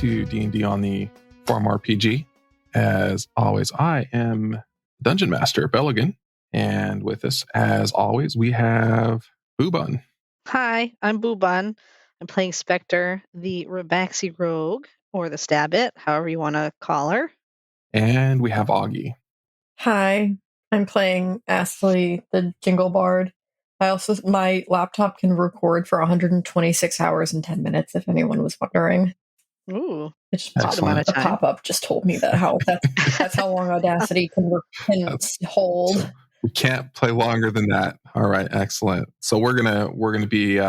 to D&D on the Farm RPG. As always, I am Dungeon Master Belligan, and with us, as always, we have Boobun. Hi, I'm Boobun. I'm playing Spectre, the Rabaxi Rogue, or the Stabbit, however you want to call her. And we have Augie. Hi, I'm playing Astley, the Jingle Bard. My laptop can record for 126 hours and 10 minutes, if anyone was wondering. Ooh, It's a good amount of the time. pop-up just told me that's how long Audacity can hold. So we can't play longer than that. All right, excellent. So we're gonna be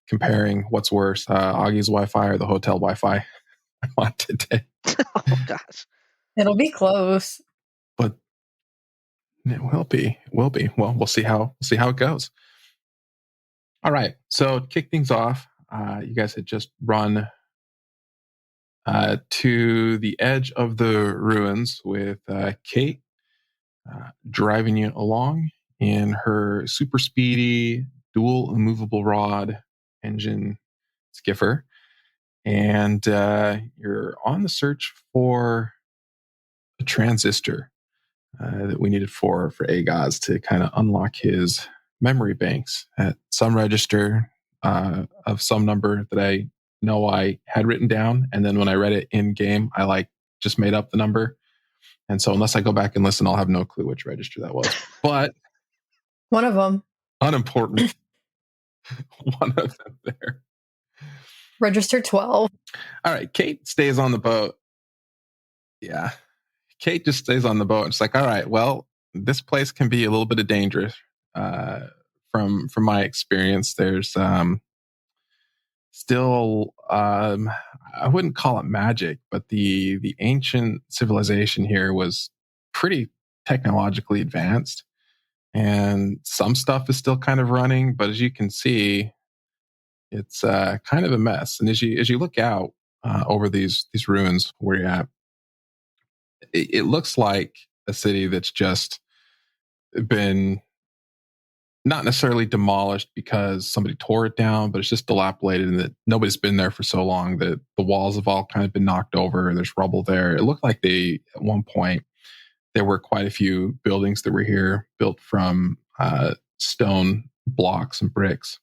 comparing what's worse, Augie's Wi-Fi or the hotel Wi-Fi I want today. Oh gosh, It'll be close, but it will be. Well, we'll see how it goes. All right. So to kick things off, you guys had just run to the edge of the ruins with Kate driving you along in her super speedy dual immovable rod engine skiffer, and you're on the search for a transistor that we needed for Agaz to kind of unlock his memory banks at some register of some number that I know I had written down, and then when I read it in game, I just made up the number, and so unless I go back and listen, I'll have no clue which register that was. But one of them, unimportant, one of them there. Register 12. All right, Kate stays on the boat. Yeah, Kate just stays on the boat. It's like, all right, well, this place can be a little bit of dangerous. From my experience, there's still I wouldn't call it magic, but the ancient civilization here was pretty technologically advanced, and some stuff is still kind of running, but as you can see, it's kind of a mess. And as you look out over these ruins where you're at, it looks like a city that's just been not necessarily demolished because somebody tore it down, but it's just dilapidated and that nobody's been there for so long that the walls have all kind of been knocked over. There's rubble there. It looked like at one point, there were quite a few buildings that were here built from stone blocks and bricks.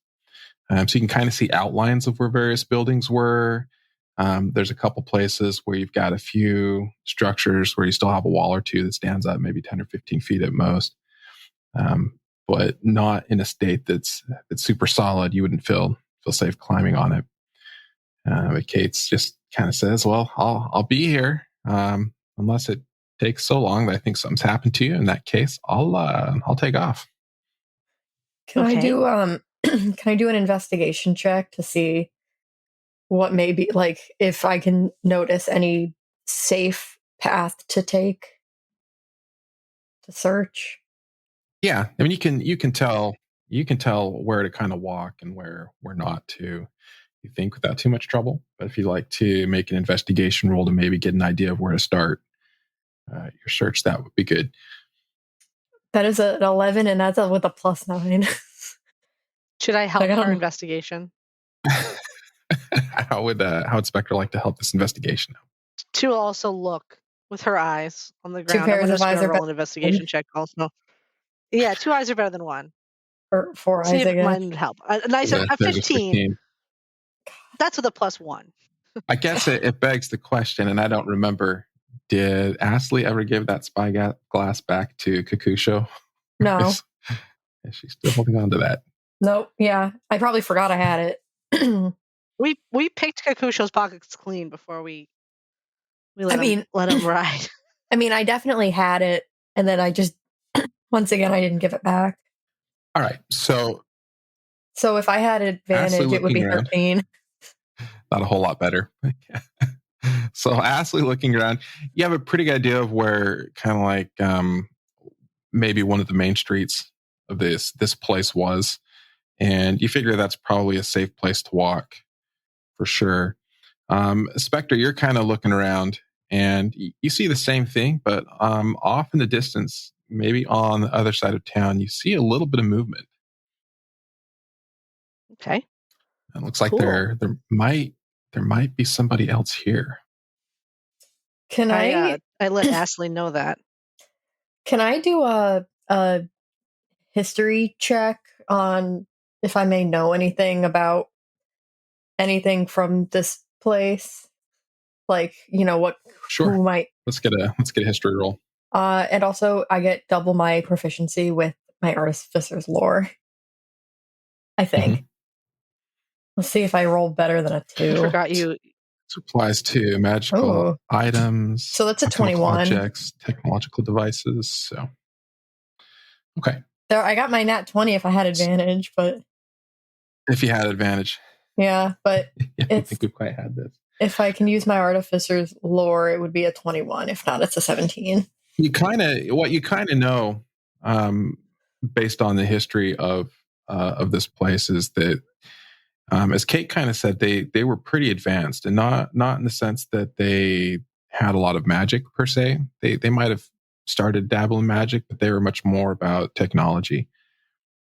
So you can kind of see outlines of where various buildings were. There's a couple places where you've got a few structures where you still have a wall or two that stands up maybe 10 or 15 feet at most. But not in a state that's super solid. You wouldn't feel safe climbing on it. But Kate's just kind of says, "Well, I'll be here unless it takes so long that I think something's happened to you. In that case, I'll take off." Can I do an investigation check to see what may be, like, if I can notice any safe path to take to search? Yeah, I mean you can tell where to kind of walk and where not to. You think without too much trouble. But if you like to make an investigation roll to maybe get an idea of where to start your search, that would be good. That is an 11, and that's with a +9. Should I help her investigation? How would Spectre like to help this investigation? To also look with her eyes on the ground. 2 pairs of eyes are roll an investigation check also. Yeah, 2 eyes are better than 1. Or 4 See eyes, if mine would help. A 15. That's with a +1. I guess it begs the question, and I don't remember. Did Astley ever give that spy glass back to Kakusho? No. Is she still holding on to that? Nope. Yeah, I probably forgot I had it. We picked Kakusho's pockets clean before we let him ride. I mean, I definitely had it, and then I just once again I didn't give it back. All right, so if I had advantage, it would be 13. Not a whole lot better. So Astley looking around, you have a pretty good idea of where kind of like maybe one of the main streets of this place was, and you figure that's probably a safe place to walk for sure. Spectre, you're kind of looking around and you see the same thing, but off in the distance, maybe on the other side of town, you see a little bit of movement. Okay. It looks like there there might be somebody else here. Can I let Astley know that. Can I do a history check on if I may know anything about anything from this place? Like, what? Sure. Who might? Let's get a history roll. And also, I get double my proficiency with my artificer's lore. I think. Mm-hmm. Let's see if I roll better than a 2. I forgot you. This applies to magical items. So that's a 21. Objects, technological devices. So, okay. There, I got my nat 20 if I had advantage, but if you had advantage, yeah, but I don't think we quite had this. If I can use my artificer's lore, it would be a 21. If not, it's a 17. You kind of know, based on the history of this place, is that, as Kate kind of said, they were pretty advanced, and not in the sense that they had a lot of magic per se. They might have started dabbling magic, but they were much more about technology.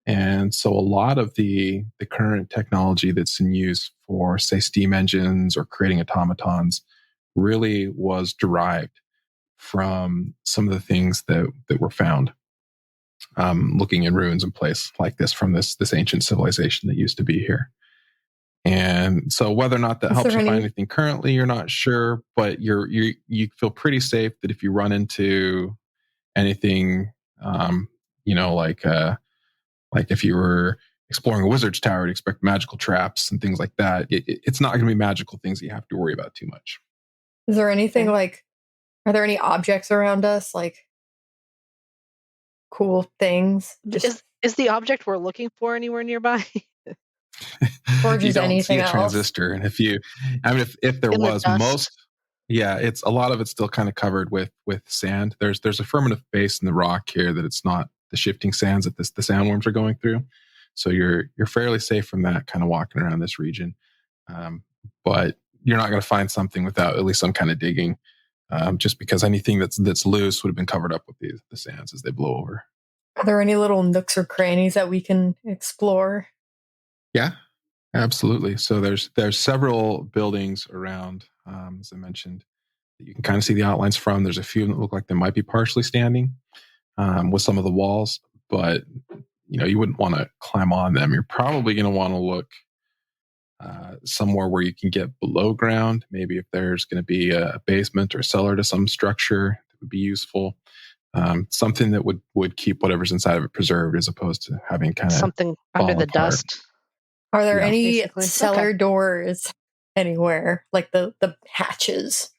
And so a lot of the current technology that's in use for, say, steam engines or creating automatons really was derived from some of the things that were found, looking in ruins in place like this from this ancient civilization that used to be here. And so whether or not that helps you find anything currently, you're not sure, but you feel pretty safe that if you run into anything, like if you were exploring a wizard's tower to expect magical traps and things like that, it's not going to be magical things that you have to worry about too much. Is there anything are there any objects around us, like cool things? Is the object we're looking for anywhere nearby? Or just you don't anything see a else? Transistor, and if there was it's a lot of it's still kind of covered with sand. There's a firm enough base in the rock here that it's not the shifting sands that the sandworms are going through. So you're fairly safe from that kind of walking around this region. But you're not going to find something without at least some kind of digging, just because anything that's loose would have been covered up with the sands as they blow over. Are there any little nooks or crannies that we can explore? Yeah, absolutely. So there's several buildings around, as I mentioned, that you can kind of see the outlines from. There's a few that look like they might be partially standing, with some of the walls, but you wouldn't want to climb on them. You're probably going to want to look somewhere where you can get below ground. Maybe if there's going to be a basement or a cellar to some structure, that would be useful. Something that would keep whatever's inside of it preserved, as opposed to having kind of something under the dust. Are there any cellar doors anywhere, like the hatches?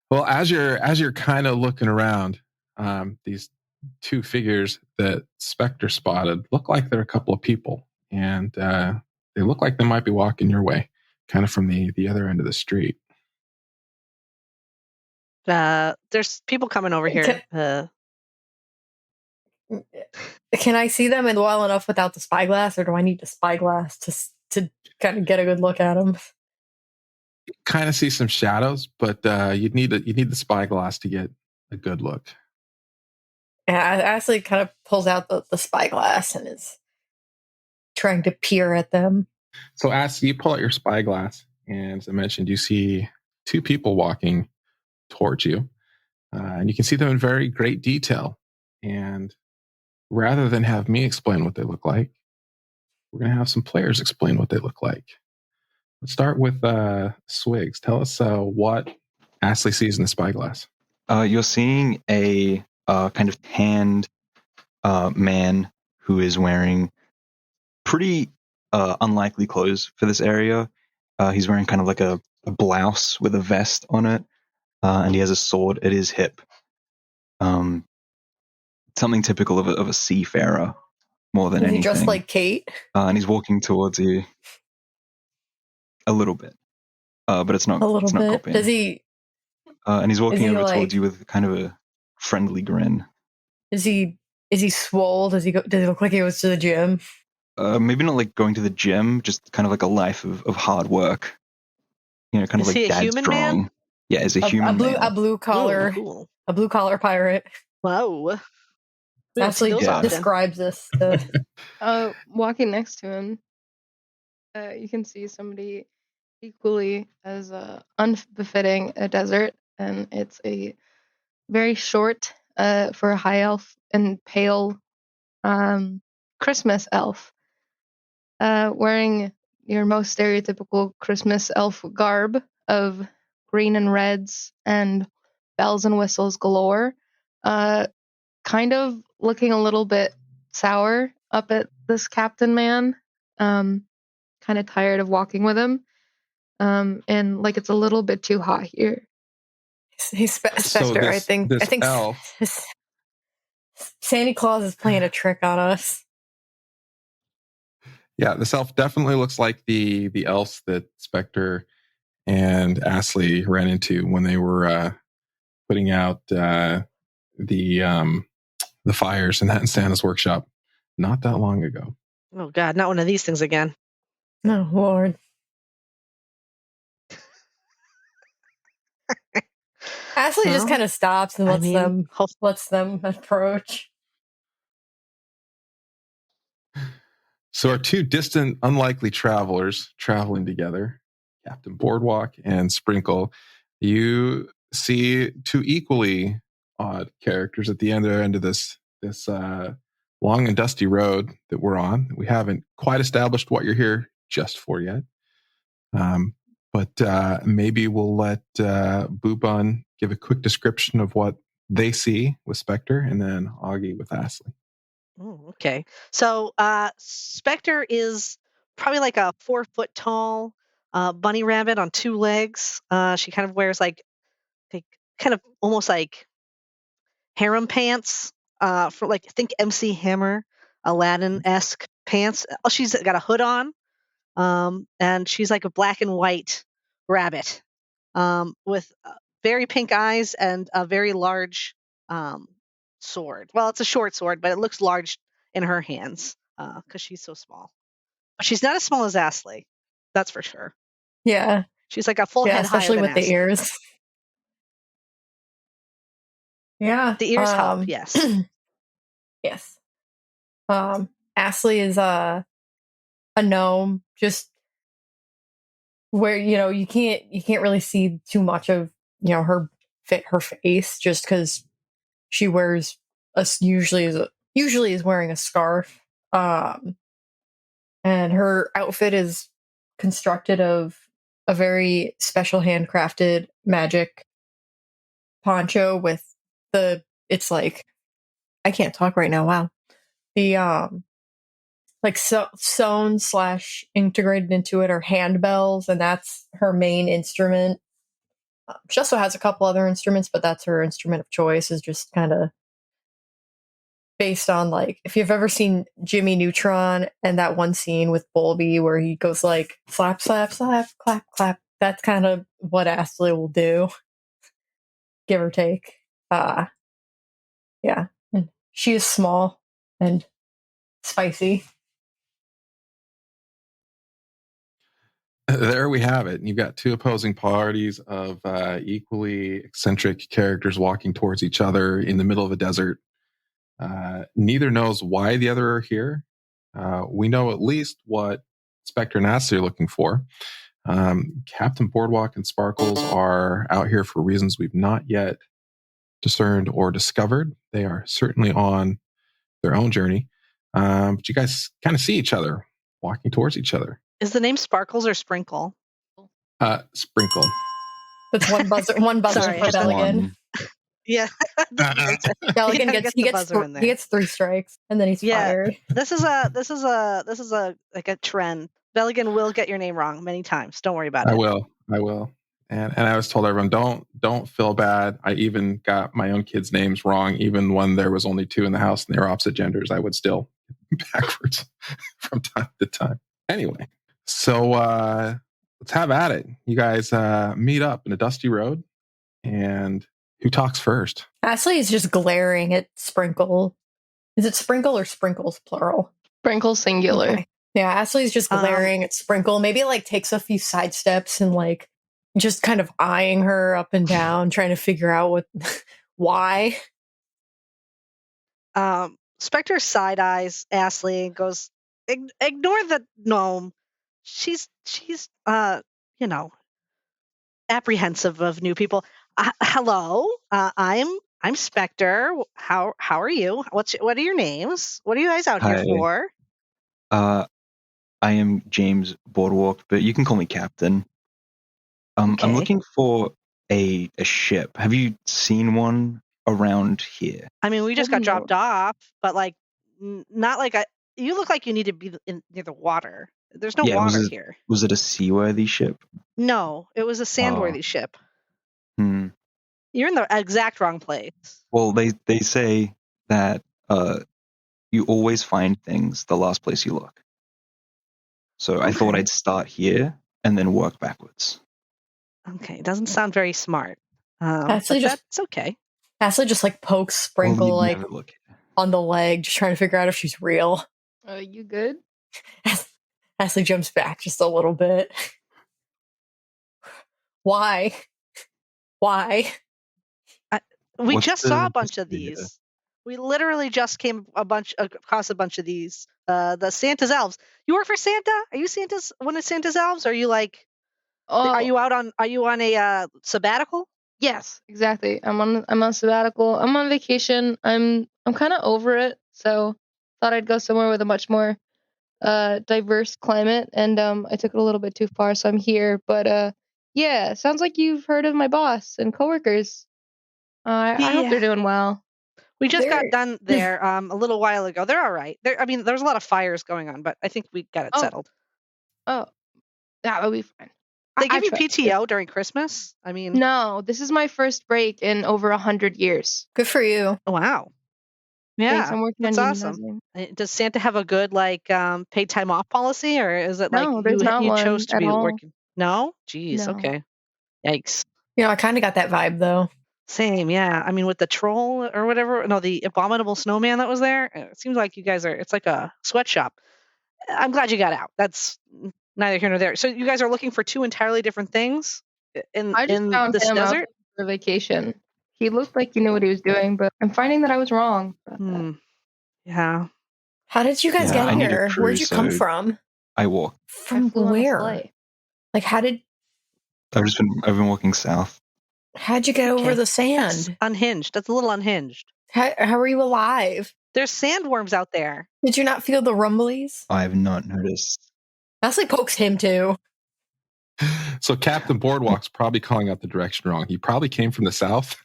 Well, as you're kind of looking around, these two figures that Spectre spotted look like they're a couple of people, and they look like they might be walking your way, kind of from the other end of the street. There's people coming over here. Can I see them well enough without the spyglass, or do I need the spyglass to kind of get a good look at them? Kind of see some shadows, but you'd need the spyglass to get a good look. Yeah, Astley kind of pulls out the spyglass and is trying to peer at them. So Astley, you pull out your spyglass, and as I mentioned, you see two people walking towards you, and you can see them in very great detail. And rather than have me explain what they look like, we're going to have some players explain what they look like. Let's start with Swigs. Tell us what Astley sees in the spyglass. You're seeing a kind of tanned man who is wearing pretty unlikely clothes for this area. He's wearing kind of like a blouse with a vest on it, and he has a sword at his hip. Something typical of a seafarer more than anything. Is he just like Kate? And he's walking towards you a little bit, but it's not. A little bit. Copying. Does he? And he's walking over towards you with kind of a friendly grin. Is he swole? Does he look like he goes to the gym? Maybe not like going to the gym, just kind of like a life of hard work. Kind of like dad strong. Man? Yeah, is a human man. A blue collar, cool. A blue collar pirate. Wow. Ashley describes this. Walking next to him, you can see somebody equally as unbefitting a desert, and it's a very short for a high elf and pale Christmas elf, wearing your most stereotypical Christmas elf garb of green and reds and bells and whistles galore, kind of looking a little bit sour up at this captain man, kind of tired of walking with him, and like it's a little bit too hot here. He's Spectre. I think elf. Santa Claus is playing a trick on us. Yeah, this elf definitely looks like the elves that Spectre and Astley ran into when they were putting out the fires in Santa's workshop not that long ago. Oh God, not one of these things again. Oh Lord. Ashley just kind of stops and lets them approach. So our two distant, unlikely travelers traveling together, Captain Boardwalk and Sprinkle, you see two equally odd characters at the end of this long and dusty road that we're on. We haven't quite established what you're here just for yet. But maybe we'll let Boobun give a quick description of what they see with Spectre, and then Augie with Astley. Oh, okay. So Spectre is probably like a 4 foot tall bunny rabbit on 2 legs. She kind of wears like kind of almost like harem pants for like think MC Hammer, Aladdin-esque pants. She's got a hood on, and she's like a black and white rabbit with very pink eyes and a very large sword. Well, it's a short sword, but it looks large in her hands because she's so small. But she's not as small as Astley, that's for sure. Yeah, she's like a full head higher especially than with Astley. The ears. Yeah, the ears help. Yes, yes. Astley is a gnome, just where you can't really see too much of her face, just because she wears usually is wearing a scarf, and her outfit is constructed of a very special handcrafted magic poncho with it's like, I can't talk right now. Wow. The like sewn / integrated into it are handbells, and that's her main instrument. She also has a couple other instruments, but that's her instrument of choice, is just kind of based on, like, if you've ever seen Jimmy Neutron and that one scene with Bulby where he goes like slap, slap, slap, clap, clap. That's kind of what Astley will do, give or take. Yeah. And she is small and spicy. There we have it. You've got two opposing parties of equally eccentric characters walking towards each other in the middle of a desert. Neither knows why the other are here. We know at least what Spectre and Astley are looking for. Captain Boardwalk and Sparkles are out here for reasons we've not yet discerned or discovered. They are certainly on their own journey. But you guys kind of see each other walking towards each other. Is the name Sparkles or Sprinkle? Sprinkle. That's one buzzer. One buzzer Sorry, for Belligan. Yeah, Belligan gets 3 strikes and then he's fired. This is a like a trend. Belligan will get your name wrong many times. Don't worry about it. I will. And I was told everyone, don't feel bad. I even got my own kids' names wrong, even when there was only 2 in the house and they were opposite genders. I would still backwards from time to time. Anyway, so let's have at it. You guys meet up in a dusty road, and who talks first? Ashley is just glaring at Sprinkle. Is it Sprinkle or Sprinkles plural? Sprinkle singular. Okay. Yeah, Ashley's just glaring at Sprinkle. Maybe like takes a few side steps and like just kind of eyeing her up and down, trying to figure out why. Spectre side eyes Astley and goes, "Ignore the gnome. she's you know, apprehensive of new people. Hello, I'm Spectre. How are you? What are your names? What are you guys out here Hi. for? I am James Boardwalk, but you can call me Captain. I'm Okay. looking for a ship. Have you seen one around here? I mean, we just got dropped off, but like, not like you look like you need to be near the water. There's no water here. Was it a seaworthy ship? No, it was a sandworthy ship. You're in the exact wrong place. Well, they say that you always find things the last place you look. So I thought I'd start here and then work backwards. Okay, it doesn't sound very smart. Astley that's okay. Astley just like pokes Sprinkle like on the leg, just trying to figure out if she's real. Are you good? Astley jumps back just a little bit. Why? We just saw a bunch of these. We literally just came across a bunch of these. The Santa's elves. You work for Santa? Are you one of Santa's elves? Or are you like? Are you on a sabbatical? Yes, exactly. I'm on sabbatical. I'm on vacation. I'm kind of over it, so thought I'd go somewhere with a much more diverse climate, and I took it a little bit too far, so I'm here. But yeah, sounds like you've heard of my boss and coworkers. I hope they're doing well. We just got done there a little while ago. They're all right. I mean, there's a lot of fires going on, but I think we got it settled. Oh, that'll be fine. They give you PTO during Christmas? I mean, no, this is my first break in over 100 years. Good for you. Oh, wow. Yeah, thanks, I'm working that's awesome. Does Santa have a good paid time off policy, or is it no, there's not you one chose to at be all. working? No, jeez, No. Okay, yikes. You know, I kind of got that vibe though. Same, yeah. I mean, with the troll or whatever, no, the abominable snowman that was there. It seems like you guys it's like a sweatshop. I'm glad you got out. That's neither here nor there. So you guys are looking for two entirely different things in found this him desert? out for vacation. He looked like he knew what he was doing, but I'm finding that I was wrong. Yeah. How did you guys get here? Where'd you come from? I walked. From where? Like, how did? I've been walking south. How'd you get over the sand? That's unhinged. That's a little unhinged. How are you alive? There's sandworms out there. Did you not feel the rumblies? I have not noticed. Astley pokes him too. So Captain Boardwalk's probably calling out the direction wrong. He probably came from the south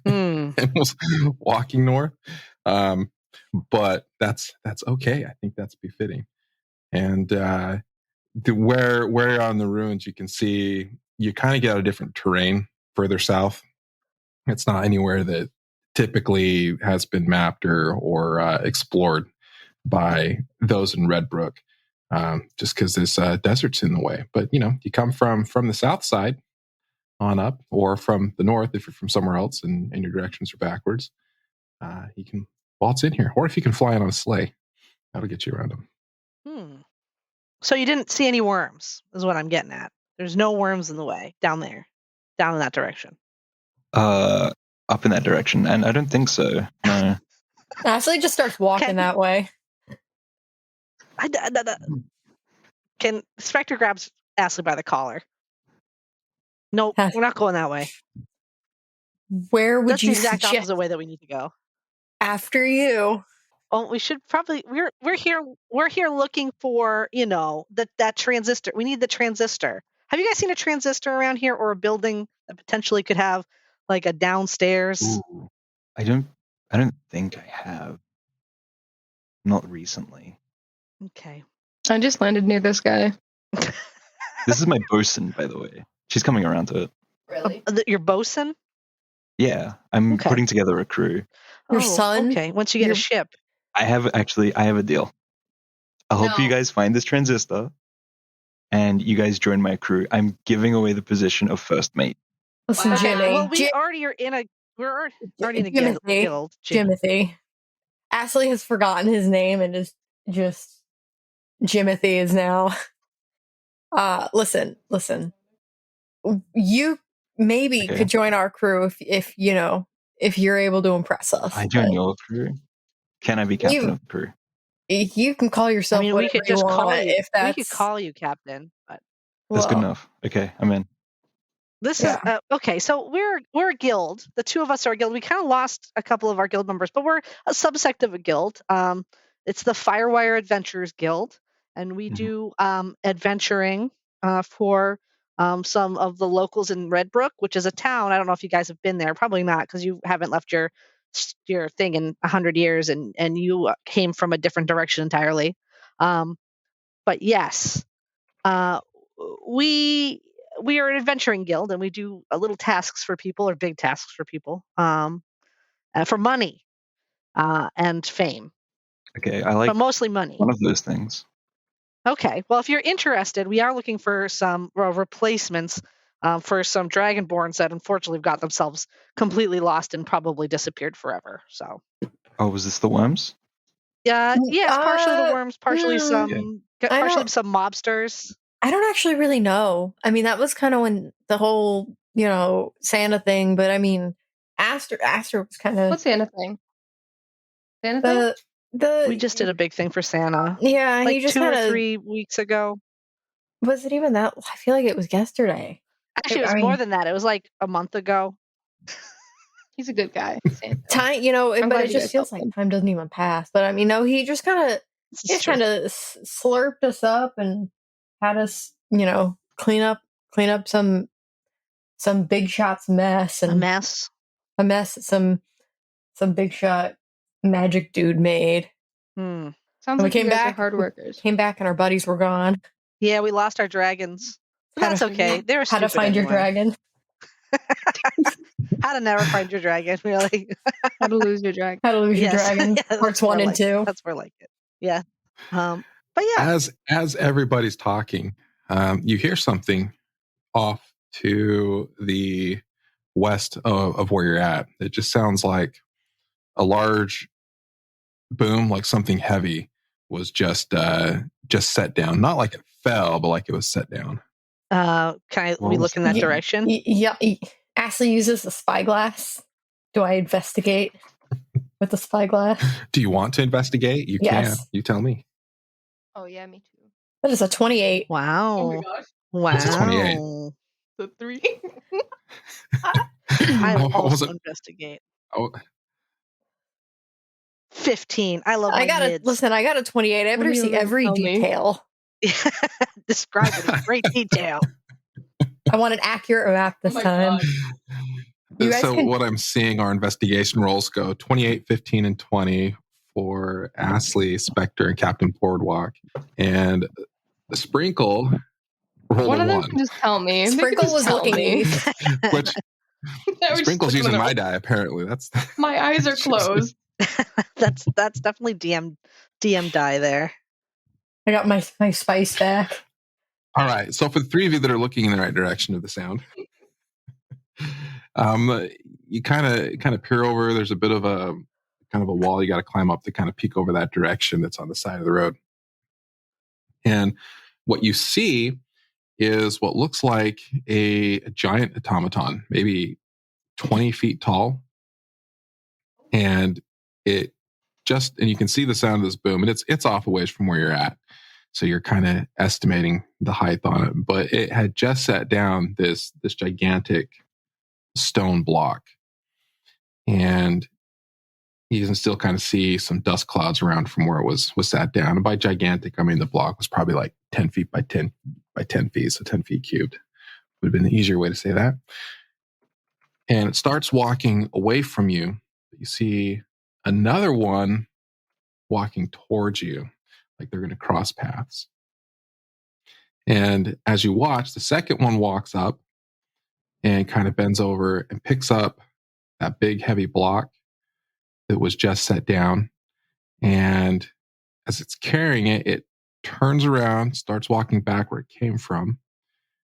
and was walking north. But that's okay. I think that's befitting. And where on the ruins you can see you kind of get a different terrain further south. It's not anywhere that typically has been mapped or explored by those in Redbrook, just because this desert's in the way. But you come from the south side on up, or from the north if you're from somewhere else and your directions are backwards. You can waltz in here, or if you can fly in on a sleigh, that'll get you around them. So you didn't see any worms, is what I'm getting at. There's no worms in the way down in that direction. Up in that direction, and I don't think so. No. Ashley just starts walking that way. Can Spectre grabs Ashley by the collar? No, we're not going that way. Where would That's you the exact suggest? opposite way that we need to go. After you. Oh, we should probably. We're here looking for that transistor. We need the transistor. Have you guys seen a transistor around here, or a building that potentially could have like a downstairs? Ooh, I don't think I have. Not recently. Okay. I just landed near this guy. This is my bosun, by the way. She's coming around to it. Really? Your bosun? Yeah, I'm putting together a crew. Your son? Okay, once you get a ship. I have a deal. I'll help you guys find this transistor, and you guys join my crew. I'm giving away the position of first mate. Listen, Jimmy. Well, we're already in a guild. Jimothy. Ashley has forgotten his name and is just Jimothy is now. Listen. You maybe could join our crew if you're able to impress us. I join your crew. Can I be captain of the crew? You can call yourself we whatever could you just call want. you. If that's, we could call you Captain. But That's good well, enough. Okay, I'm in. this Yeah. is okay. So we're a guild. The two of us are a guild. We kind of lost a couple of our guild members, but we're a subsect of a guild. It's the Firewire Adventurers Guild, and we Mhm. do adventuring for some of the locals in Redbrook, which is a town. I don't know if you guys have been there. Probably not, because you haven't left your thing in 100 years, and you came from a different direction entirely. But yes, we are an adventuring guild, and we do little tasks for people, or big tasks for people, for money and fame, Okay, I but like mostly money. one of those things. Okay, well, if you're interested, we are looking for some replacements for some Dragonborns that unfortunately have got themselves completely lost and probably disappeared forever. So Oh, was this the worms? yeah, it's partially the worms, partially I partially don't- some mobsters. I don't actually really know. I mean, that was kind of when the whole, Santa thing, but I mean, Aster was kind of What's Santa thing? Santa thing? We just did a big thing for Santa. Yeah, Like he just 2 or kind of, 3 weeks ago. was it even that? I feel like it was yesterday. Actually, it was I mean, more than that. It was like a month ago. He's a good guy. Santa. time, I'm but glad it you just guys feels helped like him. time doesn't even pass. But I mean, no, he just kind of, slurped us up and had us, clean up some big shots mess, A and mess. a mess that some big shot magic dude made. Hmm. Sounds And we like you came guys are back. hard workers. Came back and our buddies were gone. Yeah, we lost our dragons. But How that's to- okay. They were How to stupid find your anyway. dragon? How to never find your dragon, really. How to lose your dragon. How to lose your Yes. dragon? Yeah, that's Parts more 1 and like 2. That's more like it. Yeah. But yeah. As everybody's talking, you hear something off to the west of where you're at. It just sounds like a large boom, like something heavy was just set down. Not like it fell, but like it was set down. Can we look in that direction? Yeah. Ashley uses the spyglass. Do I investigate with the spyglass? Do you want to investigate? You Yes. can. You tell me. Oh yeah, me too. That is a 28. Wow. Oh my gosh. What's a 28? Wow. The 3. I will What also was it? investigate. Oh, 15. I love I my got mids. I got a 28. I better What are you see gonna every tell me? detail. Describe it in great detail. I want an accurate map this time. You guys so can- what I'm seeing, our investigation rolls go 28, 15, and 20 for Astley, Spectre, and Captain Boardwalk. And the Sprinkle rolled One a of them 1. can just tell me. They can Sprinkle just was tell looking me. east. Which Now we just Sprinkle's put them using in my the- die, apparently. That's My eyes are closed. That's definitely DM die there. I got my spice back. all right. So for the 3 of you that are looking in the right direction of the sound, you kind of peer over. There's a bit of a kind of a wall you got to climb up to kind of peek over that direction that's on the side of the road. And what you see is what looks like a giant automaton, maybe 20 feet tall. And and you can see the sound of this boom, and it's off a ways from where you're at. So you're kind of estimating the height on it, but it had just set down this gigantic stone block. And you can still kind of see some dust clouds around from where it was sat down. And by gigantic, I mean the block was probably like 10 feet by 10 feet, so 10 feet cubed would have been the easier way to say that. And it starts walking away from you. You see another one walking towards you, like they're going to cross paths. And as you watch, the second one walks up and kind of bends over and picks up that big heavy block that was just set down. And as it's carrying it, it turns around, starts walking back where it came from.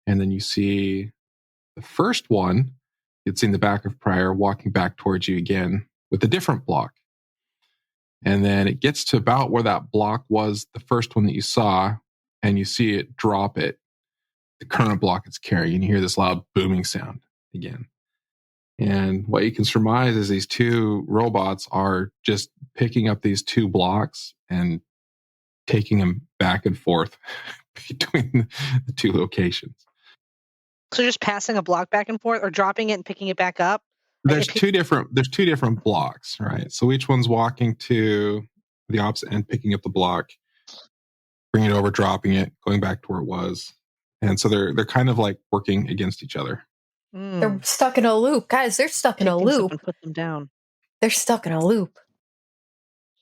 And then you see the first one you'd seen the back of prior walking back towards you again with a different block. And then it gets to about where that block was, the first one that you saw, and you see it drop it, the current block it's carrying, and you hear this loud booming sound again. And what you can surmise is these 2 robots are just picking up these 2 blocks and taking them back and forth between the two locations. So just passing a block back and forth, or dropping it and picking it back up. There's two different blocks, right? So each one's walking to the opposite end, picking up the block, bringing it over, dropping it, going back to where it was, and so they're kind of like working against each other. They're stuck in a loop, guys. They're stuck in a loop. And put them down. They're stuck in a loop.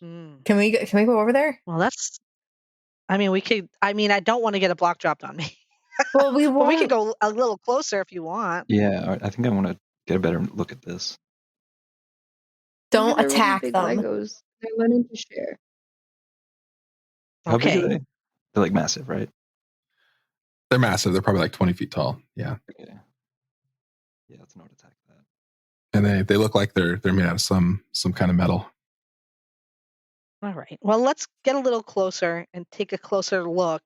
Can we go over there? Well, that's. I mean, we could. I mean, I don't want to get a block dropped on me. Well, but we could go a little closer if you want. Yeah, I think I want to get a better look at this. Don't attack really big them. Legos. They're learning to share. How big are they? They're like massive, right? They're massive. They're probably like 20 feet tall. Yeah. Okay. Yeah, let's not attack that. And they look like they're made out of some kind of metal. All right. Well, let's get a little closer and take a closer look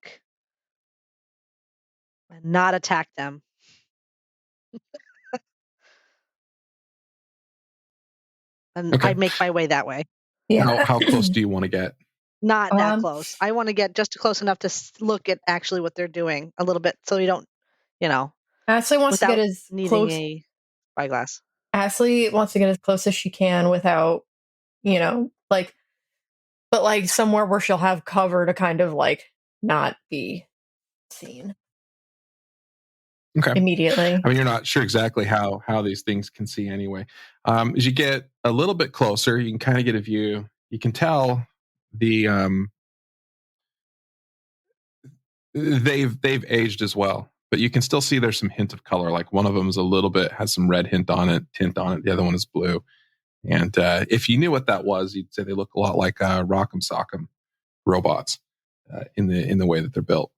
and not attack them. And I make my way that way. Yeah. How close do you want to get? Not that close. I want to get just close enough to look at actually what they're doing a little bit, so we don't, Astley wants to get as needing a spyglass. Astley wants to get as close as she can without, but somewhere where she'll have cover to kind of not be seen. Okay. Immediately. I mean, you're not sure exactly how these things can see anyway. As you get a little bit closer, you can kind of get a view. You can tell they've aged as well, but you can still see there's some hint of color. Like one of them is a little bit has some red tint on it. The other one is blue. And if you knew what that was, you'd say they look a lot like Rock'em Sock'em robots in the way that they're built.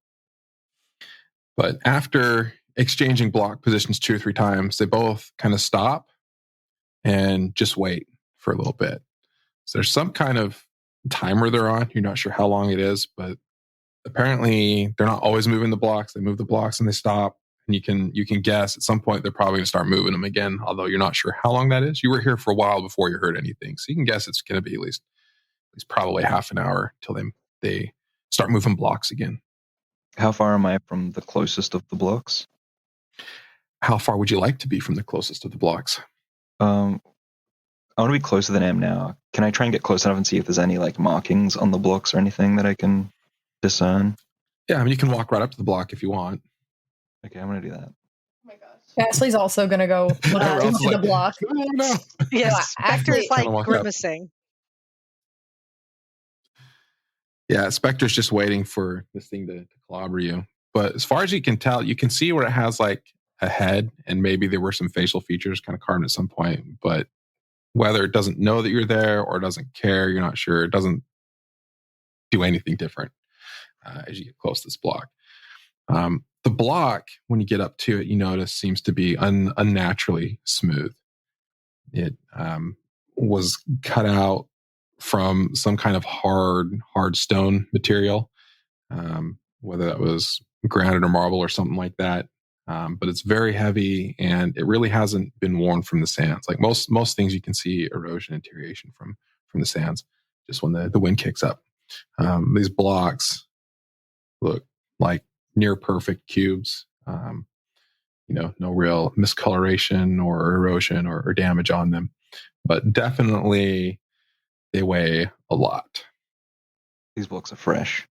But after exchanging block positions 2 or 3 times, they both kind of stop and just wait for a little bit. So there's some kind of timer they're on. You're not sure how long it is, but apparently they're not always moving the blocks. They move the blocks and they stop. And you can guess at some point they're probably going to start moving them again, although you're not sure how long that is. You were here for a while before you heard anything. So you can guess it's going to be at least probably half an hour till they start moving blocks again. How far am I from the closest of the blocks? How far would you like to be from the closest of the blocks? I want to be closer than I am now. Can I try and get close enough and see if there's any markings on the blocks or anything that I can discern? Yeah, I mean, you can walk right up to the block if you want. Okay, I'm going to do that. Oh my gosh. Ashley's also going to go into the block. Oh, no. Yes, Spectre's grimacing. Up. Yeah, Spectre's just waiting for this thing to clobber you. But as far as you can tell, you can see where it has a head, and maybe there were some facial features kind of carved at some point. But whether it doesn't know that you're there or doesn't care, you're not sure. It doesn't do anything different as you get close to this block. The block, when you get up to it, you notice seems to be unnaturally smooth. It was cut out from some kind of hard stone material, whether that was granite or marble or something like that. But it's very heavy, and it really hasn't been worn from the sands. Like most things, you can see erosion and deterioration from the sands just when the wind kicks up. These blocks look like near perfect cubes. No real miscoloration or erosion or damage on them, but definitely they weigh a lot. These blocks are fresh.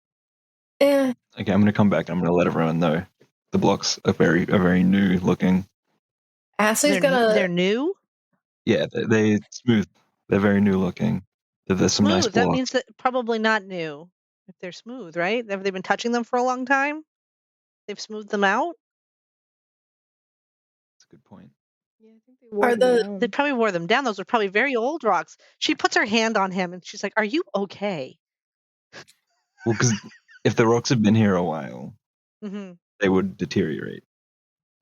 Yeah. Okay, I'm going to come back and I'm going to let everyone know the blocks are very new looking. Ashley's They're new? Yeah, they're smooth. They're very new looking. There's some nice blocks. That means that probably not new if they're smooth, right? Have they been touching them for a long time? They've smoothed them out? That's a good point. Yeah, I think they wore them down. They probably wore them down. Those are probably very old rocks. She puts her hand on him and she's like, "Are you okay?" Well, because if the rocks have been here a while, they would deteriorate.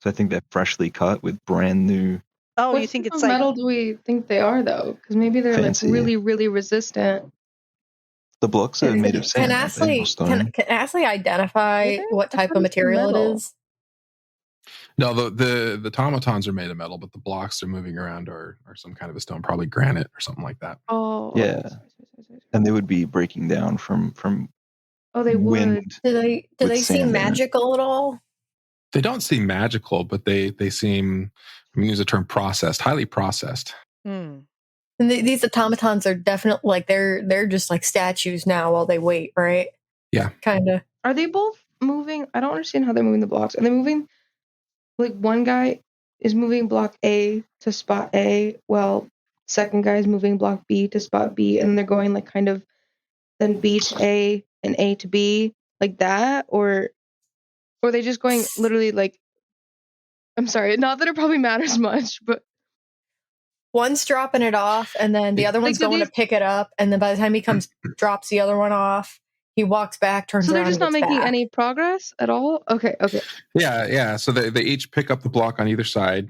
So I think they're freshly cut with brand new. Oh, what you think it's metal do we think they are though? Because maybe they're fancy. Really, really resistant. The blocks are made of sand. Can Astley identify what type of material it is? No, the automatons are made of metal, but the blocks they're moving around are some kind of a stone, probably granite or something like that. Oh, yeah. And they would be breaking down from Oh, they wind. would. Do they seem sand in it. magical at all? They don't seem magical, but they seem, I'm going to use the term processed, highly processed. Hmm. And these automatons are definitely like they're just like statues now while they wait, right? Yeah. Kind of. Are they both moving? I don't understand how they're moving the blocks. Are they moving like one guy is moving block A to spot A, while second guy is moving block B to spot B, and they're going like kind of then B to A and A to B like that, or are they just going literally like? I'm sorry, not that it probably matters much, but One's dropping it off, and then the other one's do going to pick it up, and then by the time he drops the other one off, he walks back, turns so they're around, just and not gets making back. any progress at all. Okay. Yeah. So they each pick up the block on either side,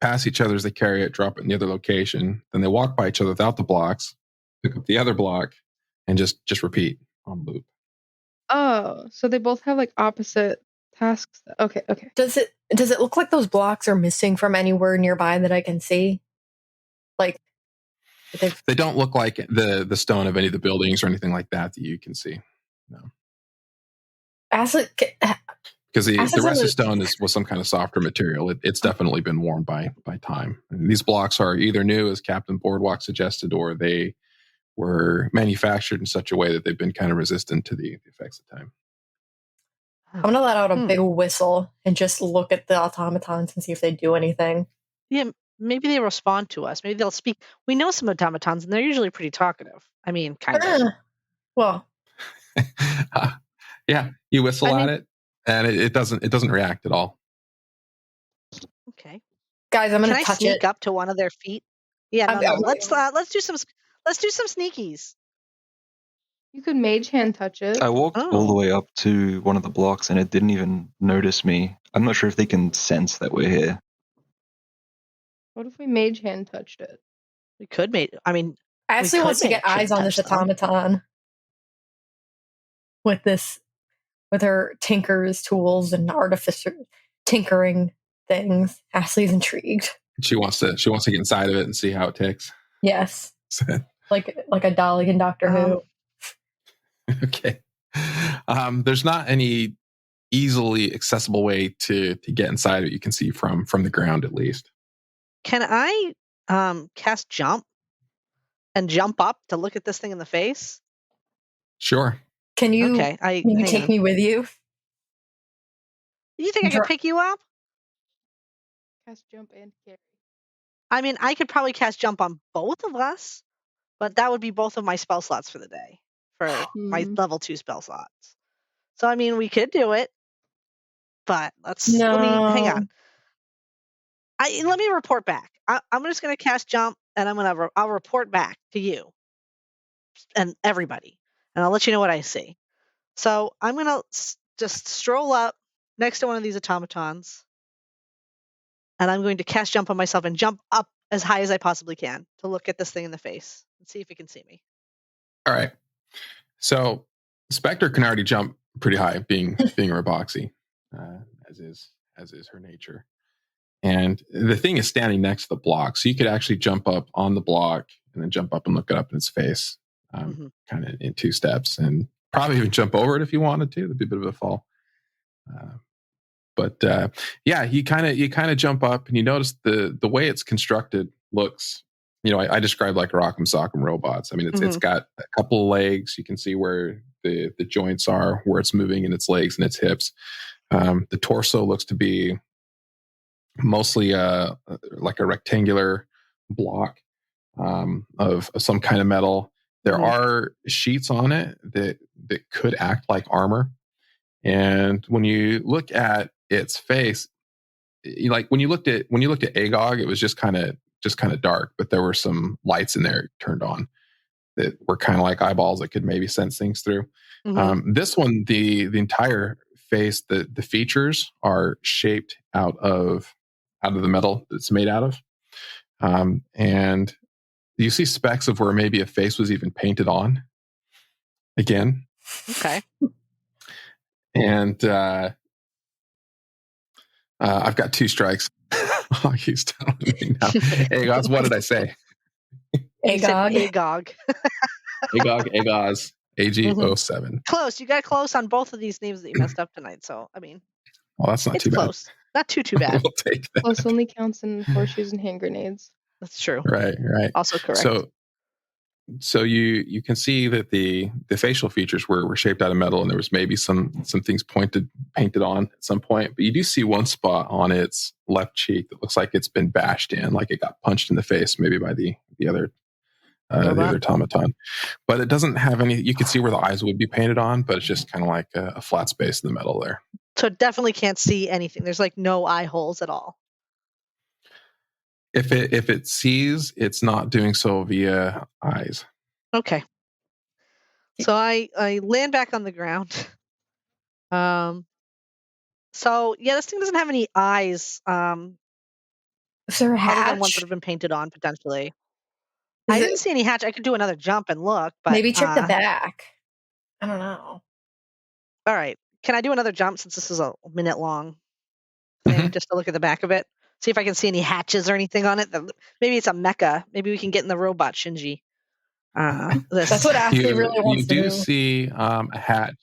pass each other as they carry it, drop it in the other location. Then they walk by each other without the blocks, pick up the other block, and just repeat on loop. Oh, so they both have like opposite tasks. Okay. Does it look like those blocks are missing from anywhere nearby that I can see? Like they don't look like the stone of any of the buildings or anything like that you can see. No. Because the rest of the stone was some kind of softer material. It's definitely been worn by time. And these blocks are either new, as Captain Boardwalk suggested, or they were manufactured in such a way that they've been kind of resistant to the effects of time. I'm going to let out a big whistle and just look at the automatons and see if they do anything. Yeah, maybe they respond to us. Maybe they'll speak. We know some automatons, and they're usually pretty talkative. I mean, kind of. Well. Yeah, you whistle at it, and it doesn't react at all. Okay, guys, I'm going to touch it. Can I sneak up to one of their feet? Yeah, no. Let's do some sneakies. You could mage hand touch it. I walked all the way up to one of the blocks, and it didn't even notice me. I'm not sure if they can sense that we're here. What if we mage hand touched it? We could Ashley wants to get eyes on this automaton with her tinker's tools and artificer tinkering things. Ashley's intrigued. She wants to get inside of it and see how it ticks. Yes. like a dolly in Doctor Who. Okay. There's not any easily accessible way to get inside it. You can see from the ground, at least. Can I cast jump and jump up to look at this thing in the face? Sure. Can you? Okay, can you take me with you? You think I could pick you up? Cast jump and carry. I mean, I could probably cast jump on both of us, but that would be both of my spell slots for the day, for my level 2 spell slots. So I mean, we could do it, but let me hang on. Let me report back. I'm just going to cast jump, and I'll report back to you and everybody, and I'll let you know what I see. So I'm going to just stroll up next to one of these automatons, and I'm going to cast jump on myself and jump up as high as I possibly can to look at this thing in the face and see if it can see me. All right. So Spectre can already jump pretty high, being a Roboxy, as is her nature. And the thing is standing next to the block, so you could actually jump up on the block and then jump up and look it up in its face, kind of in 2 steps, and probably even jump over it if you wanted to. That'd be a bit of a fall. But you kind of jump up, and you notice the way it's constructed looks. I described like a Rock'em Sock'em Robots. I mean, it's got a couple of legs. You can see where the joints are, where it's moving in its legs and its hips. The torso looks to be mostly like a rectangular block of some kind of metal. There are sheets on it that could act like armor. And when you look at its face, like when you looked at Agog, it was just kind of dark, but there were some lights in there turned on that were kind of like eyeballs that could maybe sense things through. This one, the entire face, the features are shaped out of the metal that's made out of, and you see specks of where maybe a face was even painted on. Again, okay. And I've got 2 strikes. Oh, he's telling me now. Agos, what did I say? Agog. Agog. Agog. AG07. Close. You got close on both of these names that you messed up tonight. So, I mean, Well, that's not it's too close. Not too bad. We'll take that. Close only counts in horseshoes and hand grenades. That's true. Right. Also correct. So you can see that the facial features were shaped out of metal, and there was maybe some things painted on at some point. But you do see one spot on its left cheek that looks like it's been bashed in, like it got punched in the face, maybe by the other automaton. But it doesn't have any. You can see where the eyes would be painted on, but it's just kind of like a flat space in the metal there. So it definitely can't see anything. There's like no eye holes at all. If it sees, it's not doing so via eyes. Okay. So I land back on the ground. So yeah, this thing doesn't have any eyes. Is there a hatch? Other than ones that have been painted on potentially. I didn't see any hatch. I could do another jump and look, but maybe check the back. I don't know. All right. Can I do another jump since this is a minute long thing, just to look at the back of it? See if I can see any hatches or anything on it. Maybe it's a mecha. Maybe we can get in the robot, Shinji. That's what Ashley really wants to do. You do see a hatch.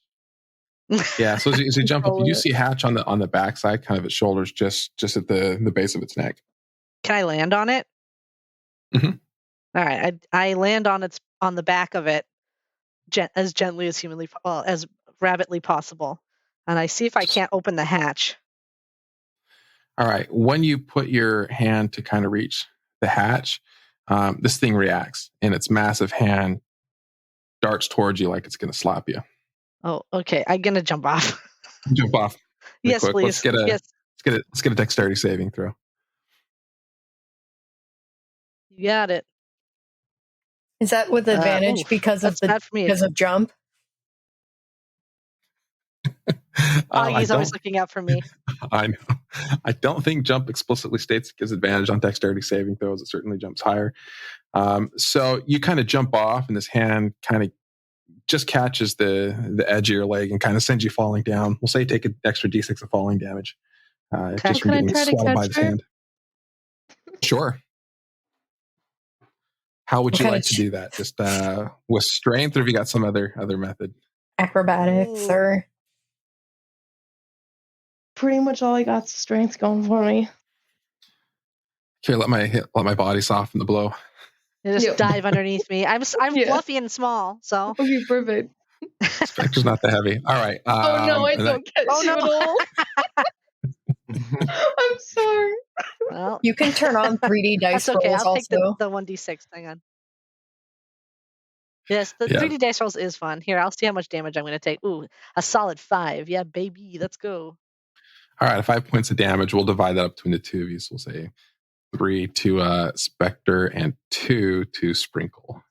Yeah, so as you jump up, you do see a hatch on the backside, kind of its shoulders, just at the base of its neck. Can I land on it? Mm-hmm. All right. I land on the back of it as gently as as rapidly possible, and I see if I can't open the hatch. All right. When you put your hand to kind of reach the hatch, this thing reacts, and its massive hand darts towards you like it's going to slap you. Oh, okay. I'm going to jump off. Jump off. Yes, quick. please. Let's get a dexterity saving throw. You got it. Is that with advantage because of jump? Augie's always looking out for me. I know. I don't think jump explicitly states it gives advantage on dexterity saving throws. It certainly jumps higher. So you kind of jump off, and this hand kind of just catches the edge of your leg and kind of sends you falling down. We'll say take an extra d6 of falling damage. Just from getting swallowed by this hand. Sure. How would you like to do that? Just with strength, or have you got some other method? Acrobatics, or pretty much all I got's strength going for me. Okay, let my body soften the blow. You just dive underneath me. I'm fluffy and small, so okay, perfect. Spectre's not that heavy. All right. Oh no, I don't catch you at all. I'm sorry. Well, you can turn on 3D dice rolls. Okay, I'll take also. the 1d6. Hang on. Yes, the 3D dice rolls is fun. Here, I'll see how much damage I'm going to take. Ooh, a solid 5. Yeah, baby, let's go. All right, 5 points of damage. We'll divide that up between the two of you. So we'll say 3 to Spectre and 2 to Sprinkle.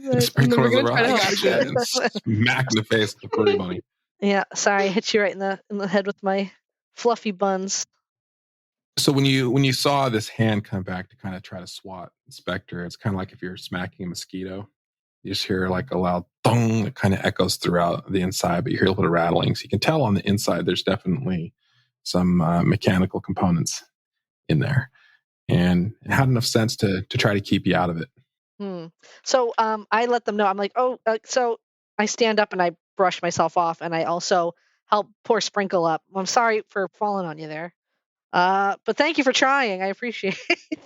Right. Sprinkle is around and smack in the face with the furry bunny. Yeah, sorry, I hit you right in the head with my fluffy buns. So when you saw this hand come back to kind of try to swat Spectre, it's kind of like if you're smacking a mosquito. You just hear like a loud thong that kind of echoes throughout the inside, but you hear a little bit of rattling. So you can tell on the inside there's definitely some mechanical components in there. And it had enough sense to try to keep you out of it. So I let them know. I'm like, so I stand up and I brush myself off, and I also help pour Sprinkle up. I'm sorry for falling on you there. But thank you for trying. I appreciate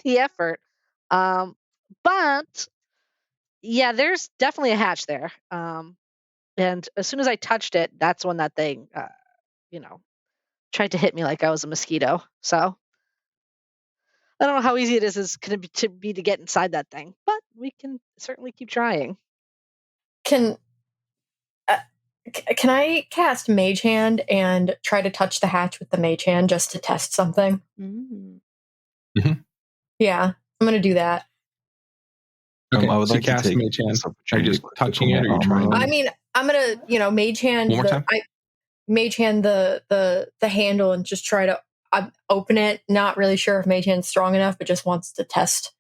the effort. But yeah, there's definitely a hatch there. And as soon as I touched it, that's when that thing, tried to hit me like I was a mosquito. So I don't know how easy it is going to be to get inside that thing, but we can certainly keep trying. Can I cast Mage Hand and try to touch the hatch with the Mage Hand just to test something? Mm-hmm. Yeah, I'm going to do that. Okay, I would like to cast Mage Hand. Are you just touching it, or are you trying? I mean, I'm going to, Mage Hand. One more time? Mage Hand the handle and just try to open it. Not really sure if Mage Hand's strong enough, but just wants to test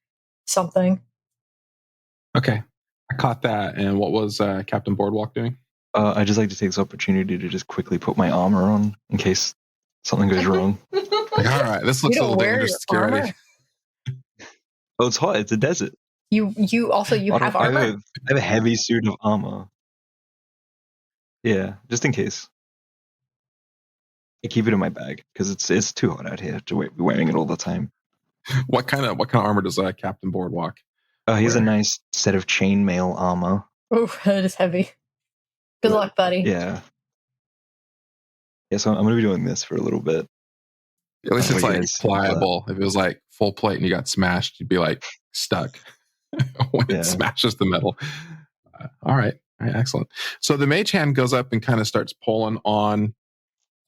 something. Okay, I caught that. And what was Captain Boardwalk doing? I'd just like to take this opportunity to just quickly put my armor on in case something goes wrong. Like, all right, this looks a little dangerous. Get ready. Oh, it's hot. It's a desert. You have armor? I have a heavy suit of armor. Yeah, just in case. I keep it in my bag because it's too hot out here to be wearing it all the time. What kind of armor does Captain Boardwalk? He has a wear? nice set of chainmail armor. Oh, that is heavy. Good luck, buddy. Yeah. Yeah, so I'm gonna be doing this for a little bit. At least it's like pliable. If it was like full plate and you got smashed, you'd be like stuck when it smashes the metal. All right, excellent. So the mage hand goes up and kind of starts pulling on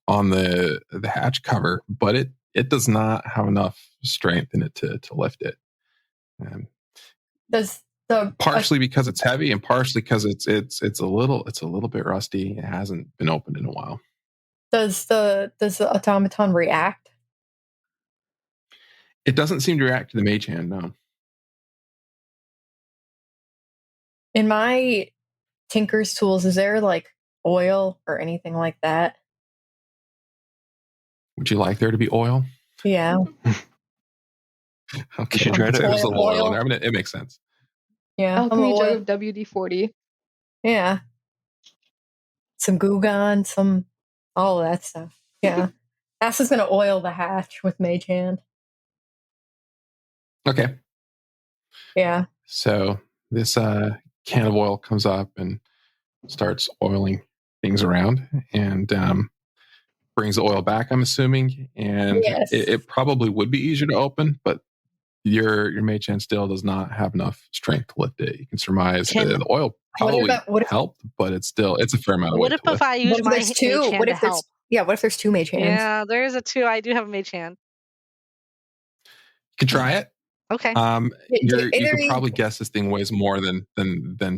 the hatch cover, but it does not have enough strength in it to lift it. Does the partially because it's heavy, and partially because it's a little bit rusty. It hasn't been opened in a while. Does the automaton react? It doesn't seem to react to the mage hand, no. In my Tinker's tools, is there like oil or anything like that? Would you like there to be oil? Yeah. Okay, you should try to. There's a little oil in there. I mean, it makes sense. Yeah. Alchemy jug of WD-40. Yeah. Some Goo Gone, all of that stuff. Yeah. Ass is going to oil the hatch with Mage Hand. Okay. Yeah. So this can of oil comes up and starts oiling things around and brings the oil back, I'm assuming. And yes. it probably would be easier to open, but your mage hand still does not have enough strength to lift it. You can surmise the oil probably helped, but it's a fair amount of weight. What if I use my mage hand to help? Yeah, what if there's two mage hands? Yeah, there is a two. I do have a mage hand. You can try it. Okay. You can probably guess this thing weighs more than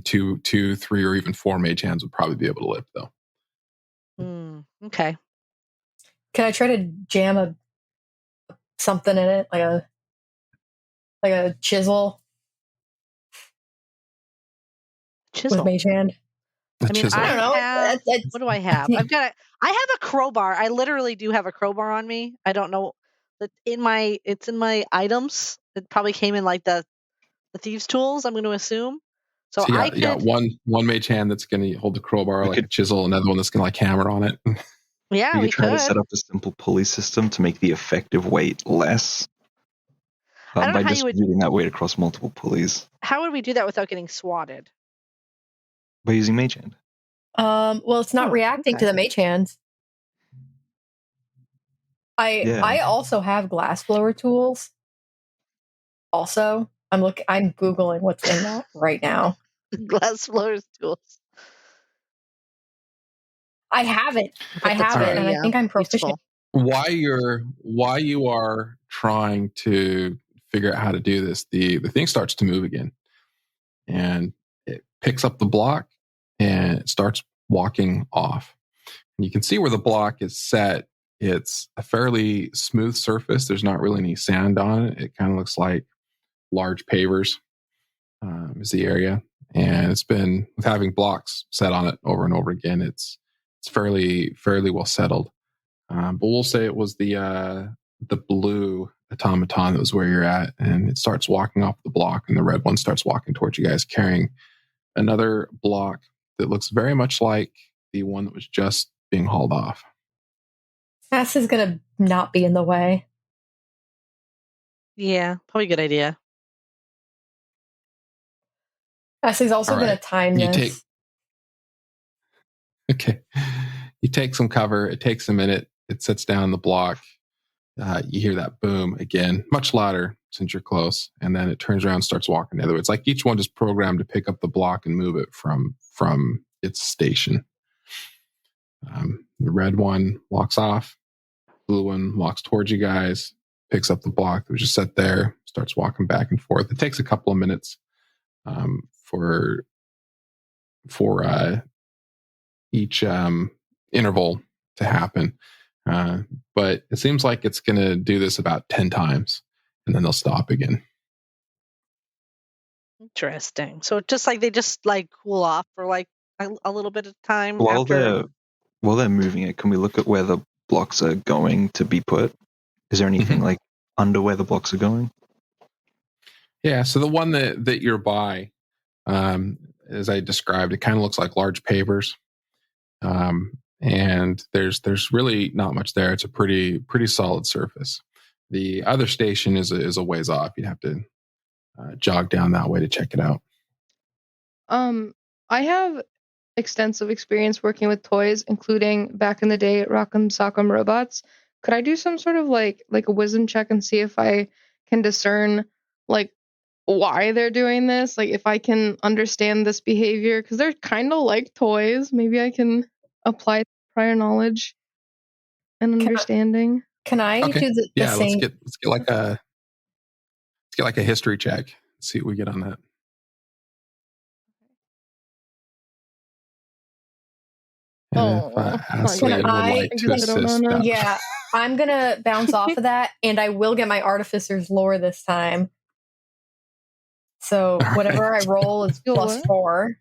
two, 3, or even 4 mage hands would probably be able to lift, though. Okay. Can I try to jam something in it, like a chisel? Chisel with mage hand. I mean, I don't know. What do I have? I have a crowbar. I literally do have a crowbar on me. I don't know. It's in my items. It probably came in like the thieves' tools, I'm going to assume. So I could, you got one mage hand that's going to hold the crowbar like a chisel, another one that's going to like hammer on it. Yeah, we could try to set up a simple pulley system to make the effective weight less by distributing that weight across multiple pulleys. How would we do that without getting swatted? By using mage hand. Well, it's not reacting to the mage hands. I also have glass blower tools. Also, I'm Googling what's in that right now. Glass blower tools. I have it, and I think I'm proficient. While you are trying to figure out how to do this, the thing starts to move again, and it picks up the block and it starts walking off. And you can see where the block is set. It's a fairly smooth surface. There's not really any sand on it. It kind of looks like large pavers is the area. And it's been, with having blocks set on it over and over again, it's fairly well settled. But we'll say it was the blue automaton that was where you're at, and it starts walking off the block, and the red one starts walking towards you guys, carrying another block that looks very much like the one that was just being hauled off. Ass is going to not be in the way. Yeah, probably a good idea. Ass is also going to time this. Okay. You take some cover. It takes a minute. It sits down the block. You hear that boom again, much louder since you're close. And then it turns around and starts walking the other way. It's like each one is programmed to pick up the block and move it from its station. The red one walks off. Blue one walks towards you guys, picks up the block that was just set there, starts walking back and forth. It takes a couple of minutes for each interval to happen. But it seems like it's going to do this about 10 times, and then they'll stop again. Interesting. So just like they just like cool off for like a little bit of time. While they're moving it, can we look at where the blocks are going to be put? Is there anything like under where the blocks are going? Yeah, so the one that you're by, as I described, it kind of looks like large pavers. And there's really not much there. It's a pretty solid surface. The other station is a ways off. You'd have to jog down that way to check it out. I have extensive experience working with toys, including back in the day Rock'em Sock'em Robots. Could I do some sort of like a wisdom check and see if I can discern like why they're doing this? Like if I can understand this behavior, because they're kind of like toys. Maybe I can apply prior knowledge and understanding. Can I do the same? Let's get like a history check. See what we get on that. Astley would like to assist that. Yeah, I'm gonna bounce off of that, and I will get my Artificer's Lore this time. So whatever I roll is +4.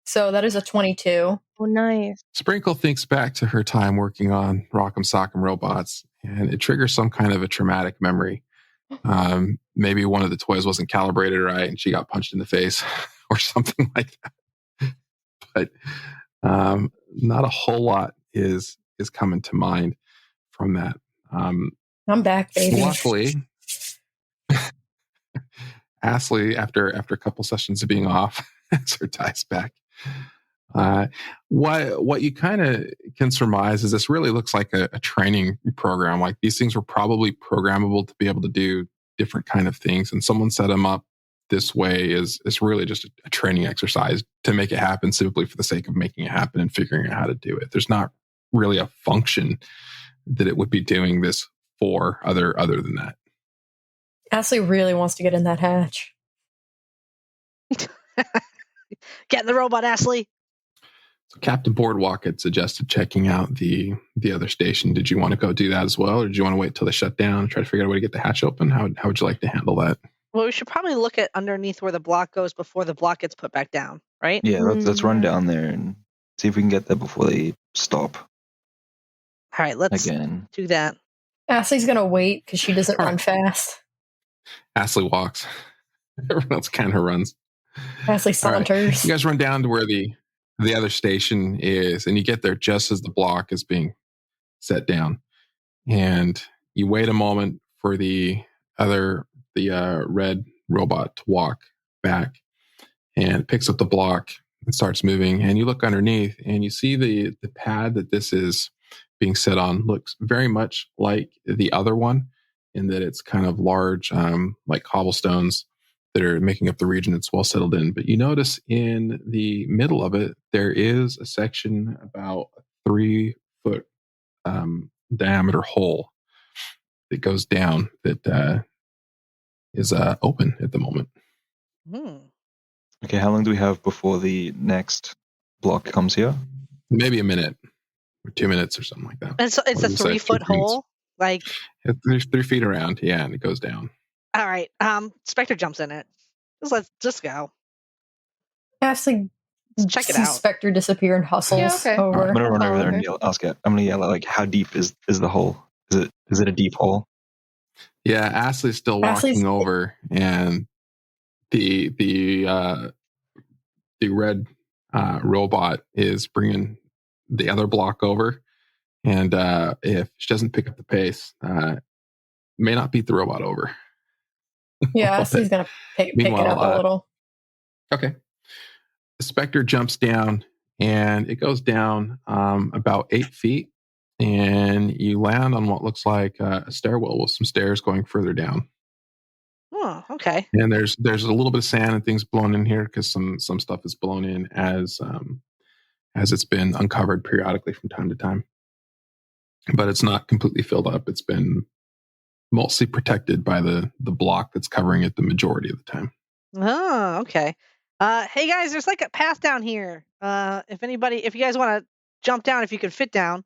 So that is a 22. Oh, nice. Sprinkle thinks back to her time working on Rock'em Sock'em Robots, and it triggers some kind of a traumatic memory. Maybe one of the toys wasn't calibrated right, and she got punched in the face, or something like that. But not a whole lot is coming to mind from that. I'm back, baby. Luckily, Astley, after a couple sessions of being off, has her dice back. What you kind of can surmise is this really looks like a training program. Like these things were probably programmable to be able to do different kind of things, and someone set them up this way is really just a training exercise to make it happen simply for the sake of making it happen and figuring out how to do it. There's not really a function that it would be doing this for other than that. Astley really wants to get in that hatch. Get in the robot, Astley. So Captain Boardwalk had suggested checking out the other station. Did you want to go do that as well, or did you want to wait till they shut down and try to figure out a way to get the hatch open? How would you like to handle that? Well, we should probably look at underneath where the block goes before the block gets put back down, right? Yeah, let's run down there and see if we can get there before they stop. All right, let's do that. Astley's going to wait because she doesn't run fast. Astley walks. Everyone else kind of runs. Astley saunters. Right. You guys run down to where the other station is, and you get there just as the block is being set down. And you wait a moment for the red robot to walk back, and it picks up the block and starts moving. And you look underneath, and you see the pad that this is being set on looks very much like the other one, in that it's kind of large, like cobblestones that are making up the region it's well settled in. But you notice in the middle of it, there is a section about a 3-foot diameter hole that goes down that is open at the moment. Okay, how long do we have before the next block comes here? Maybe a minute or 2 minutes or something like that. And so it's a 3-foot hole? Like there's 3 feet around, yeah, and it goes down. All right. Spectre jumps in it. Let's go. Astley, check it out. Spectre disappear and hustles over. Right, I'm gonna run over there and ask it. I'm gonna yell like, "How deep is the hole? Is it a deep hole?" Yeah, Astley's still walking over, and the red robot is bringing the other block over, and if she doesn't pick up the pace, may not beat the robot over. Yeah, Astley's gonna pick it up a little. Okay. The Spectre jumps down, and it goes down about 8 feet, and you land on what looks like a stairwell with some stairs going further down. Oh, okay. And there's a little bit of sand and things blown in here because some stuff is blown in as it's been uncovered periodically from time to time. But it's not completely filled up. It's been mostly protected by the block that's covering it the majority of the time. Oh, okay. Hey guys, there's like a path down here. If you guys want to jump down, if you can fit down,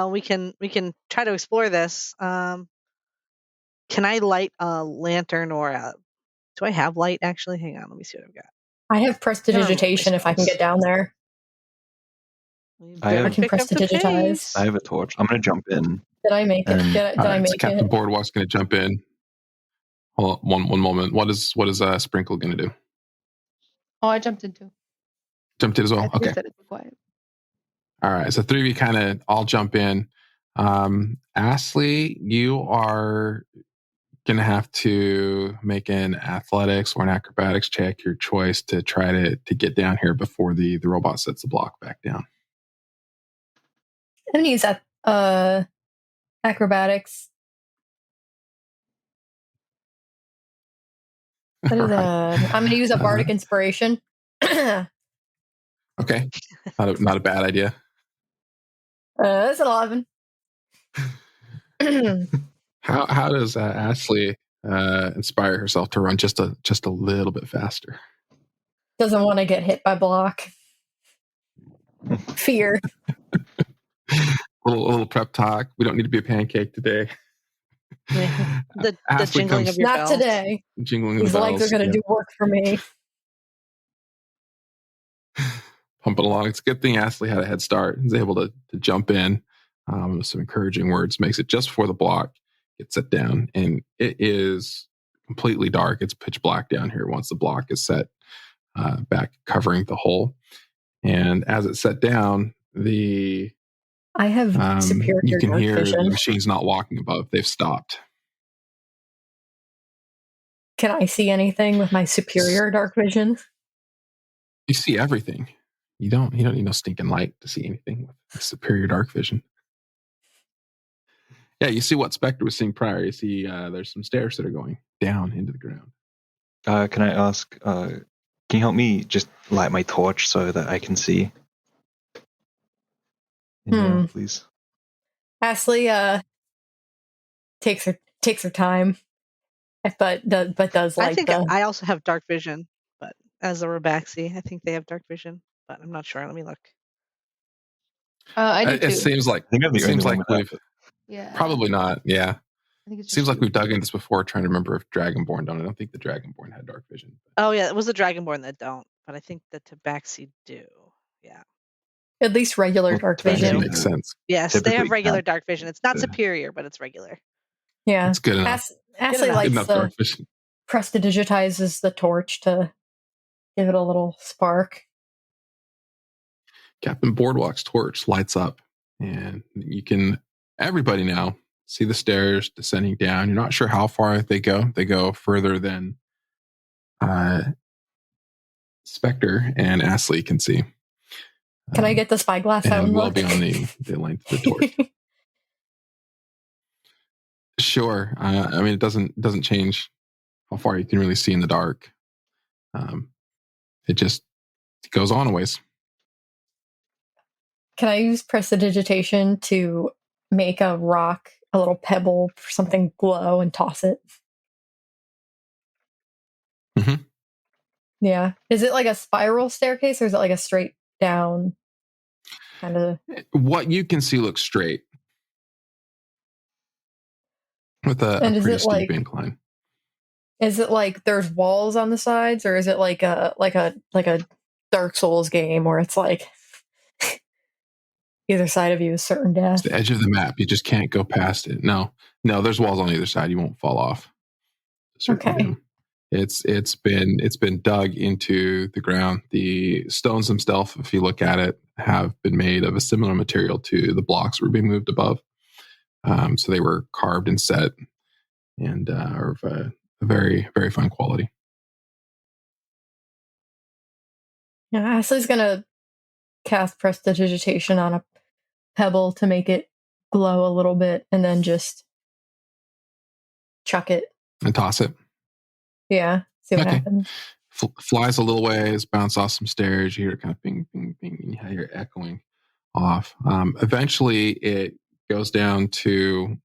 we can try to explore this. Can I light a lantern or do I have light actually? Hang on, let me see what I've got. I have prestidigitation if I can get down there. I can prestidigitize. I have a torch. I'm gonna jump in. Did I make it? Did I make so Captain Boardwalk's gonna jump in. Hold on, one moment. What is Sprinkle gonna do? Oh, I jumped in too. Jumped in as well. Okay. Said it's quiet. All right, so 3 of you kind of all jump in. Astley, you are gonna have to make an athletics or an acrobatics check, your choice, to try to get down here before the robot sets the block back down. I'm gonna use that acrobatics. What is I'm gonna use a bardic inspiration. Okay, not a bad idea. That's an 11. How does Ashley inspire herself to run just a little bit faster? Doesn't want to get hit by block. Fear. a little prep talk. We don't need to be a pancake today. Yeah. The jingling of your not bells. today. Jingling of These the bells. legs are going to do work for me. Pumping along. It's a good thing Astley had a head start. He's able to jump in with some encouraging words. Makes it just before the block. Gets set down, and it is completely dark. It's pitch black down here once the block is set back, covering the hole. And as it's set down, I have superior you can dark hear vision. the machines not walking above. They've stopped. Can I see anything with my superior dark vision? You see everything. You don't need no stinking light to see anything with superior dark vision. Yeah, you see what Spectre was seeing prior. You see there's some stairs that are going down into the ground. Can I ask, can you help me just light my torch so that I can see? There, please. Astley takes her time, but does like. I think I also have dark vision, but as a Rabaxi, I think they have dark vision, but I'm not sure. Let me look. I do too. It seems like we've probably not. Yeah, I think it seems like we've dug into this before, trying to remember if Dragonborn don't. I don't think the Dragonborn had dark vision. Oh yeah, it was the Dragonborn that don't, but I think the Tabaxi do. Yeah. At least regular dark vision makes sense. Yes, they have regular dark vision. It's not superior, but it's regular. Yeah, it's good enough. Astley likes the prestidigitizes the torch to give it a little spark. Captain Boardwalk's torch lights up, and you can everybody now see the stairs descending down. You're not sure how far they go. They go further than Spectre and Astley can see. Can I get the spyglass out and well look? beyond the length of the torch. Sure. I mean, it doesn't change how far you can really see in the dark. It just goes on a ways. Can I use prestidigitation to make a rock, a little pebble, for something glow, and toss it? Mm-hmm. Yeah. Is it like a spiral staircase, or is it like a straight down kind of? What you can see looks straight with a pretty steep incline. Is it like there's walls on the sides, or is it like a Dark Souls game where it's like either side of you is certain death? It's the edge of the map. You just can't go past it. No, there's walls on either side. You won't fall off. Okay. It's been dug into the ground. The stones themselves, if you look at it, have been made of a similar material to the blocks that were being moved above. So they were carved and set, and are of a very, very fine quality. Yeah, Ashley's gonna cast prestidigitation on a pebble to make it glow a little bit, and then just chuck it and toss it. Yeah, see what happens. Flies a little ways, bounce off some stairs. You hear it kind of bing, bing, bing, and you hear it echoing off. Eventually, it goes down to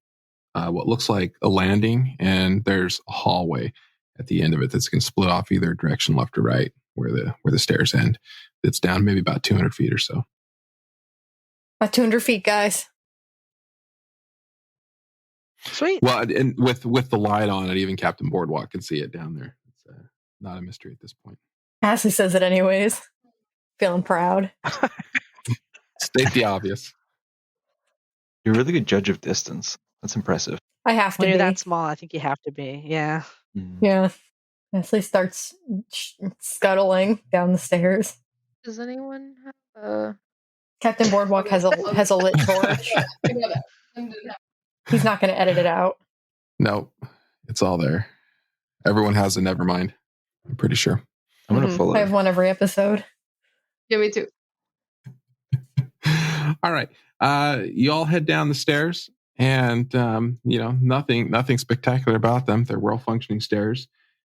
what looks like a landing, and there's a hallway at the end of it that's going to split off either direction, left or right, where the stairs end. It's down maybe about 200 feet or so. About 200 feet, guys. Sweet. Well, and with the light on it, even Captain Boardwalk can see it down there. It's not a mystery at this point. Ashley says it anyways. Feeling proud. State the obvious. You're a really good judge of distance. That's impressive. I have to when be. You're that small, I think you have to be. Yeah. Yeah. Ashley starts scuttling down the stairs. Does anyone have Captain Boardwalk has a lit torch. He's not going to edit it out. Nope. It's all there. Everyone has a Nevermind. I'm pretty sure. I'm going to follow. I have one every episode. Yeah, me too. All right. You all head down the stairs, and nothing spectacular about them. They're well-functioning stairs.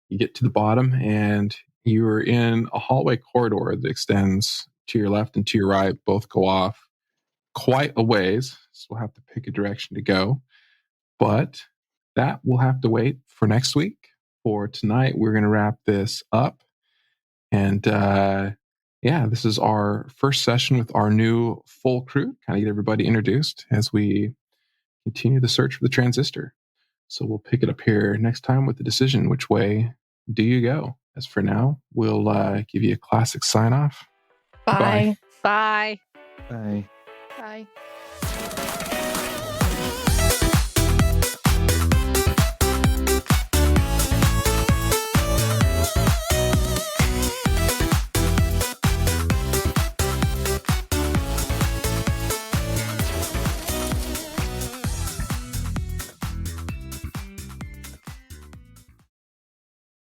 You get to the bottom, and you're in a hallway corridor that extends to your left and to your right. Both go off quite a ways, so we'll have to pick a direction to go. But that will have to wait for next week. For tonight, we're going to wrap this up. And this is our first session with our new full crew. Kind of get everybody introduced as we continue the search for the transistor. So we'll pick it up here next time with the decision. Which way do you go? As for now, we'll give you a classic sign off. Bye. Bye. Bye. Bye.